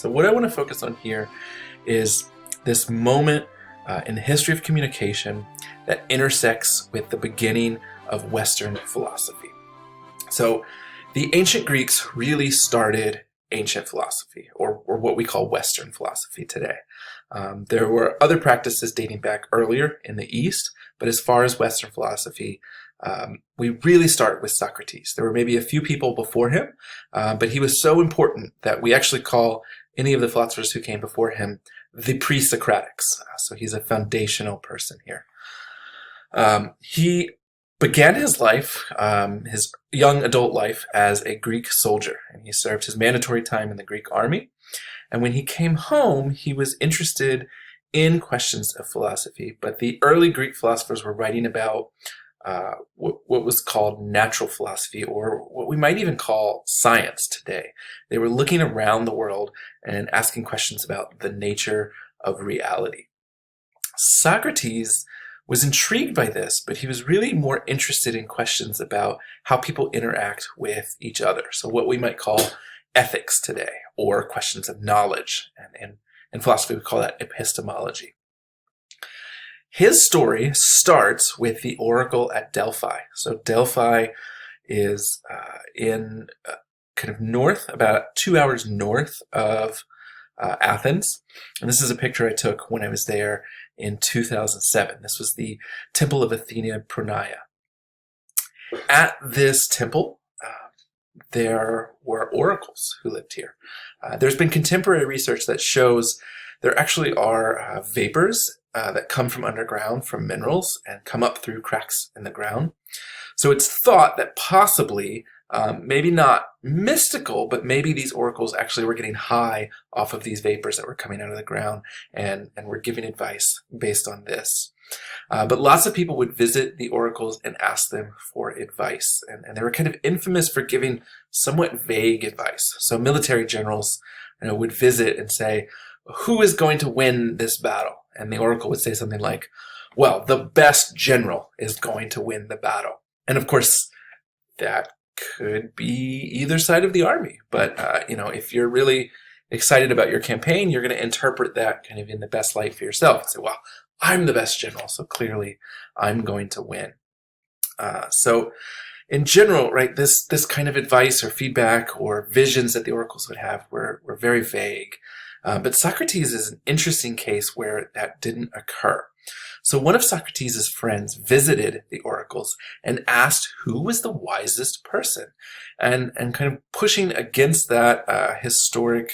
So what I want to focus on here is this moment in the history of communication that intersects with the beginning of Western philosophy. So the ancient Greeks really started ancient philosophy, or what we call Western philosophy today. There were other practices dating back earlier in the East, but as far as Western philosophy, we really start with Socrates. There were maybe a few people before him, but he was so important that we actually call any of the philosophers who came before him the Pre-Socratics. So he's a foundational person here. He began his life, his young adult life, as a Greek soldier, and he served his mandatory time in the Greek army. And when he came home, he was interested in questions of philosophy, but the early Greek philosophers were writing about what was called natural philosophy, or what we might even call science today. They were looking around the world and asking questions about the nature of reality. Socrates was intrigued by this, but he was really more interested in questions about how people interact with each other. So what we might call ethics today, or questions of knowledge. And in philosophy, we call that epistemology. His story starts with the oracle at Delphi. So Delphi is in kind of north, about 2 hours north of Athens. And this is a picture I took when I was there in 2007. This was the Temple of Athena Pronaya. At this temple, there were oracles who lived here. There's been contemporary research that shows there actually are vapors that come from underground from minerals and come up through cracks in the ground. So it's thought that possibly, maybe not mystical, but maybe these oracles actually were getting high off of these vapors that were coming out of the ground and were giving advice based on this. But lots of people would visit the oracles and ask them for advice. And they were kind of infamous for giving somewhat vague advice. So military generals, would visit and say, who is going to win this battle? And the oracle would say something like, well, the best general is going to win the battle. And of course, that could be either side of the army. But, if you're really excited about your campaign, you're going to interpret that kind of in the best light for yourself and say, well, I'm the best general, so clearly I'm going to win. So in general, right, this kind of advice or feedback or visions that the oracles would have were very vague. But Socrates is an interesting case where that didn't occur. So one of Socrates' friends visited the oracles and asked who was the wisest person. And kind of pushing against that historic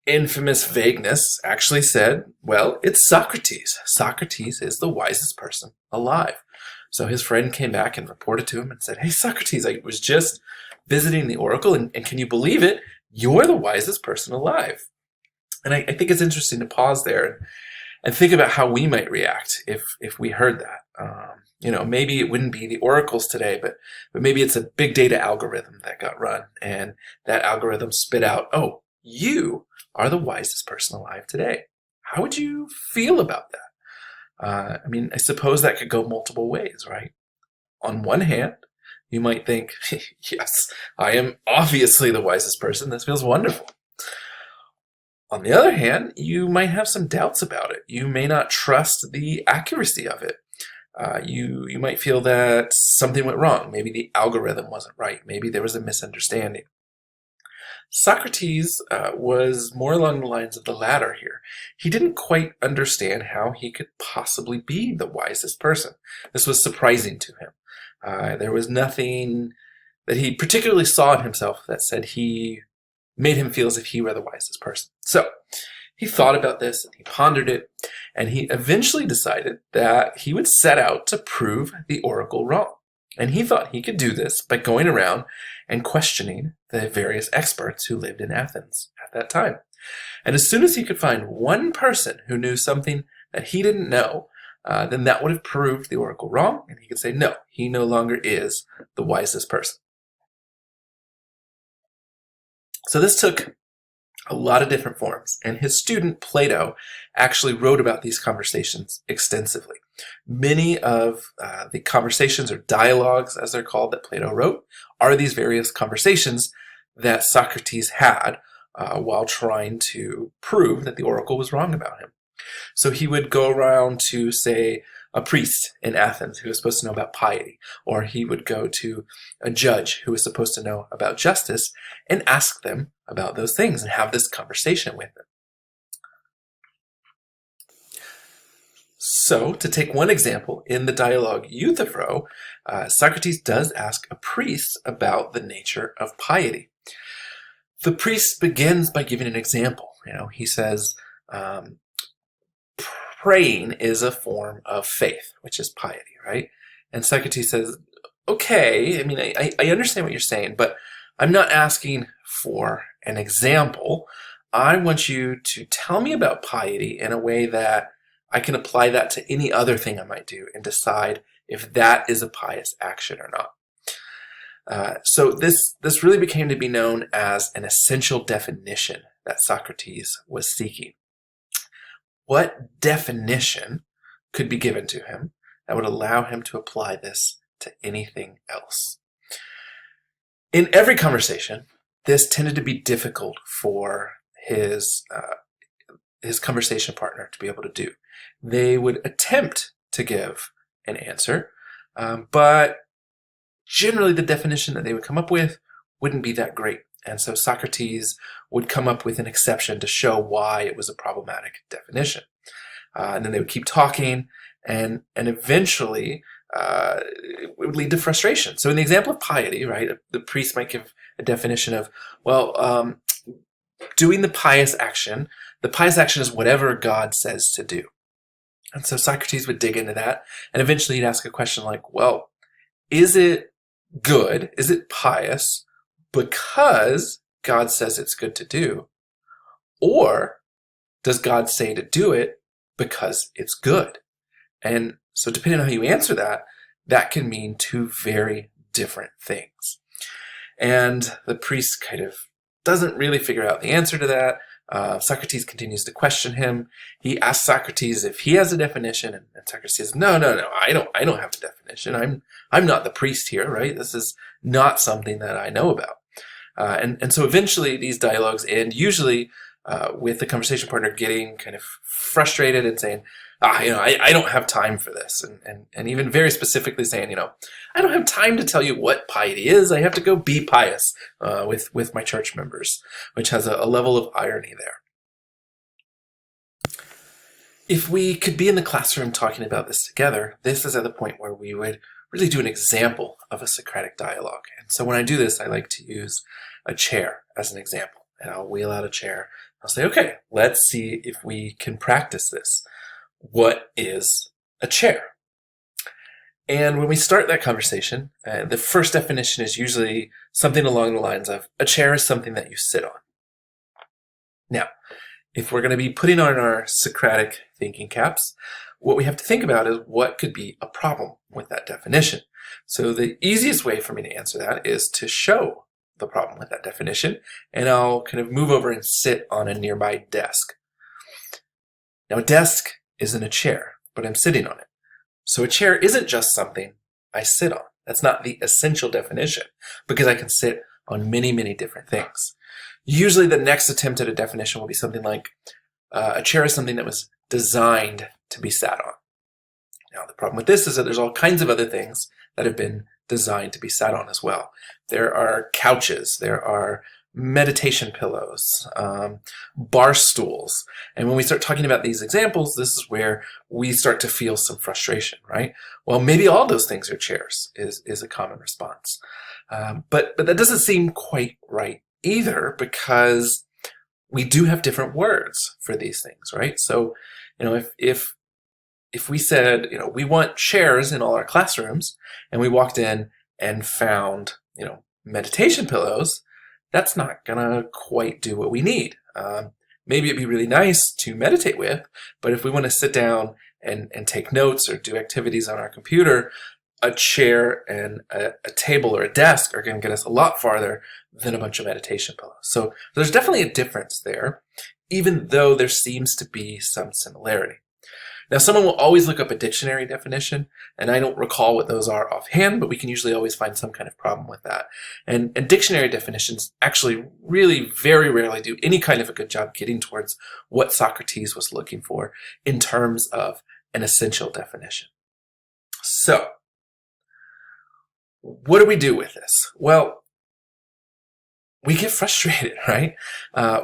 infamous vagueness, actually said, well, it's Socrates. Socrates is the wisest person alive. So his friend came back and reported to him and said, hey, Socrates, I was just visiting the oracle, and can you believe it? You're the wisest person alive. And I think it's interesting to pause there and think about how we might react if we heard that. Maybe it wouldn't be the oracles today, but maybe it's a big data algorithm that got run, and that algorithm spit out, oh, you are the wisest person alive today. How would you feel about that? I suppose that could go multiple ways, right? On one hand, you might think, yes, I am obviously the wisest person. This feels wonderful. On the other hand, you might have some doubts about it. You may not trust the accuracy of it. You might feel that something went wrong. Maybe the algorithm wasn't right. Maybe there was a misunderstanding. Socrates was more along the lines of the latter here. He didn't quite understand how he could possibly be the wisest person. This was surprising to him. There was nothing that he particularly saw in himself that said he made him feel as if he were the wisest person. So he thought about this and he pondered it, and he eventually decided that he would set out to prove the oracle wrong. And he thought he could do this by going around and questioning the various experts who lived in Athens at that time. And as soon as he could find one person who knew something that he didn't know, then that would have proved the oracle wrong, and he could say, no, he no longer is the wisest person. So this took a lot of different forms, and his student Plato actually wrote about these conversations extensively. Many of the conversations or dialogues, as they're called, that Plato wrote are these various conversations that Socrates had while trying to prove that the oracle was wrong about him. So he would go around to, say, a priest in Athens who was supposed to know about piety, or he would go to a judge who was supposed to know about justice and ask them about those things and have this conversation with them. So, to take one example, in the dialogue Euthyphro, Socrates does ask a priest about the nature of piety. The priest begins by giving an example. He says, praying is a form of faith, which is piety, right? And Socrates says, okay, I understand what you're saying, but I'm not asking for an example. I want you to tell me about piety in a way that I can apply that to any other thing I might do and decide if that is a pious action or not. So this really became to be known as an essential definition that Socrates was seeking. What definition could be given to him that would allow him to apply this to anything else? In every conversation, this tended to be difficult for his conversation partner to be able to do. They would attempt to give an answer, but generally the definition that they would come up with wouldn't be that great. And so Socrates would come up with an exception to show why it was a problematic definition. And then they would keep talking, and eventually it would lead to frustration. So in the example of piety, right, the priest might give a definition of, doing the pious action is whatever God says to do. And so Socrates would dig into that, and eventually he'd ask a question like, is it good? Is it pious because God says it's good to do? Or does God say to do it because it's good? And so depending on how you answer that, that can mean two very different things. And the priest kind of doesn't really figure out the answer to that. Socrates continues to question him. He asks Socrates if he has a definition, and Socrates says, No, I don't have a definition. I'm not the priest here, right? This is not something that I know about. And so eventually these dialogues end, usually with the conversation partner getting kind of frustrated and saying, I don't have time for this. And even very specifically saying, I don't have time to tell you what piety is. I have to go be pious with my church members, which has a level of irony there. If we could be in the classroom talking about this together, this is at the point where we would really do an example of a Socratic dialogue. And so when I do this, I like to use a chair as an example. And I'll wheel out a chair. I'll say, okay, let's see if we can practice this. What is a chair? And when we start that conversation, the first definition is usually something along the lines of, a chair is something that you sit on. Now, if we're going to be putting on our Socratic thinking caps, what we have to think about is what could be a problem with that definition. So the easiest way for me to answer that is to show the problem with that definition, and I'll kind of move over and sit on a nearby desk. Now, a desk isn't a chair, but I'm sitting on it. So a chair isn't just something I sit on. That's not the essential definition, because I can sit on many, many different things. Usually the next attempt at a definition will be something like, a chair is something that was designed to be sat on. Now, the problem with this is that there's all kinds of other things that have been designed to be sat on as well. There are couches, there are meditation pillows, bar stools. And when we start talking about these examples, this is where we start to feel some frustration, right? Well, maybe all those things are chairs is a common response. But that doesn't seem quite right either, because we do have different words for these things, right? So, if we said, we want chairs in all our classrooms, and we walked in and found, meditation pillows, that's not gonna quite do what we need. Maybe it'd be really nice to meditate with, but if we want to sit down and take notes or do activities on our computer, a chair and a table or a desk are going to get us a lot farther than a bunch of meditation pillows. So there's definitely a difference there, even though there seems to be some similarity. Now, someone will always look up a dictionary definition, and I don't recall what those are offhand, but we can usually always find some kind of problem with that. And dictionary definitions actually really very rarely do any kind of a good job getting towards what Socrates was looking for in terms of an essential definition. So, what do we do with this? Well, we get frustrated, right?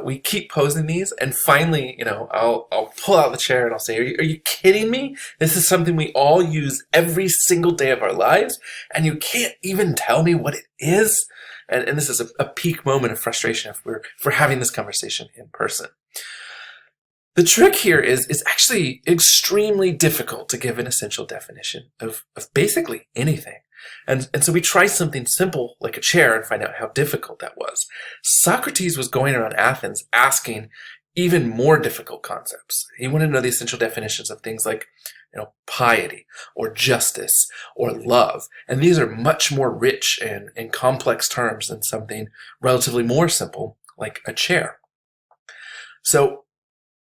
We keep posing these, and finally, I'll pull out the chair and I'll say, are you kidding me? This is something we all use every single day of our lives, and you can't even tell me what it is? And this is a peak moment of frustration if we're having this conversation in person. The trick here is actually extremely difficult to give an essential definition of basically anything. And so we try something simple like a chair and find out how difficult that was. Socrates was going around Athens asking even more difficult concepts. He wanted to know the essential definitions of things like, piety or justice or love. And these are much more rich and complex terms than something relatively more simple like a chair. So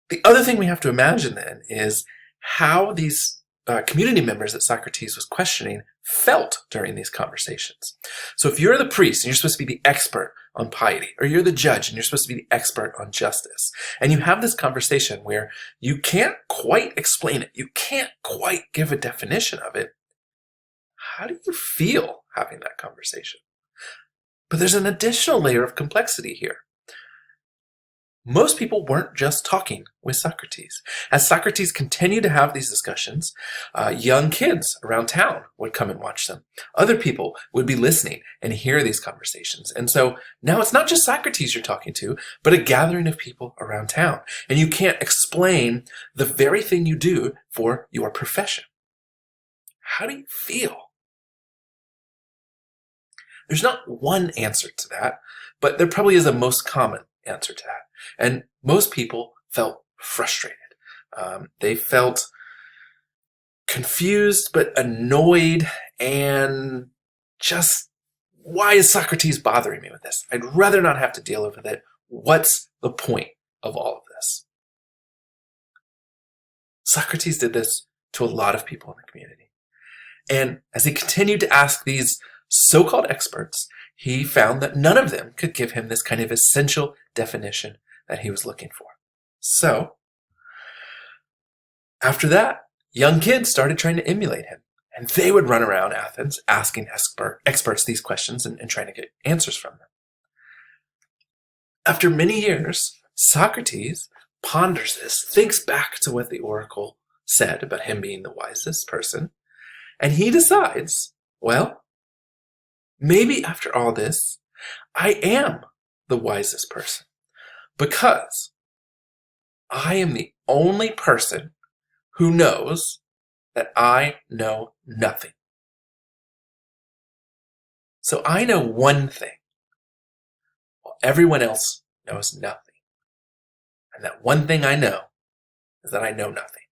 the other thing we have to imagine then is how these community members that Socrates was questioning felt during these conversations. So if you're the priest and you're supposed to be the expert on piety, or you're the judge and you're supposed to be the expert on justice, and you have this conversation where you can't quite explain it, you can't quite give a definition of it, how do you feel having that conversation? But there's an additional layer of complexity here. Most people weren't just talking with Socrates. As Socrates continued to have these discussions, young kids around town would come and watch them. Other people would be listening and hear these conversations. And so now it's not just Socrates you're talking to, but a gathering of people around town. And you can't explain the very thing you do for your profession. How do you feel? There's not one answer to that, but there probably is a most common answer to that. And most people felt frustrated. They felt confused but annoyed and just, why is Socrates bothering me with this? I'd rather not have to deal with it. What's the point of all of this? Socrates did this to a lot of people in the community. And as he continued to ask these so-called experts, he found that none of them could give him this kind of essential definition that he was looking for. So, after that, young kids started trying to emulate him. And they would run around Athens asking experts these questions and trying to get answers from them. After many years, Socrates ponders this, thinks back to what the oracle said about him being the wisest person, and he decides, well, maybe after all this, I am the wisest person, because I am the only person who knows that I know nothing. So I know one thing, while everyone else knows nothing. And that one thing I know is that I know nothing.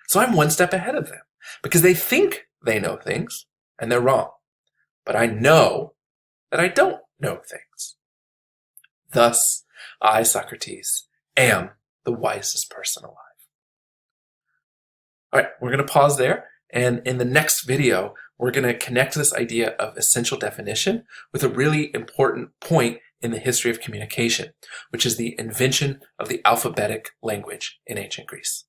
So I'm one step ahead of them, because they think they know things, and they're wrong. But I know that I don't know things. Thus, I, Socrates, am the wisest person alive. All right, we're going to pause there. And in the next video, we're going to connect this idea of essential definition with a really important point in the history of communication, which is the invention of the alphabetic language in ancient Greece.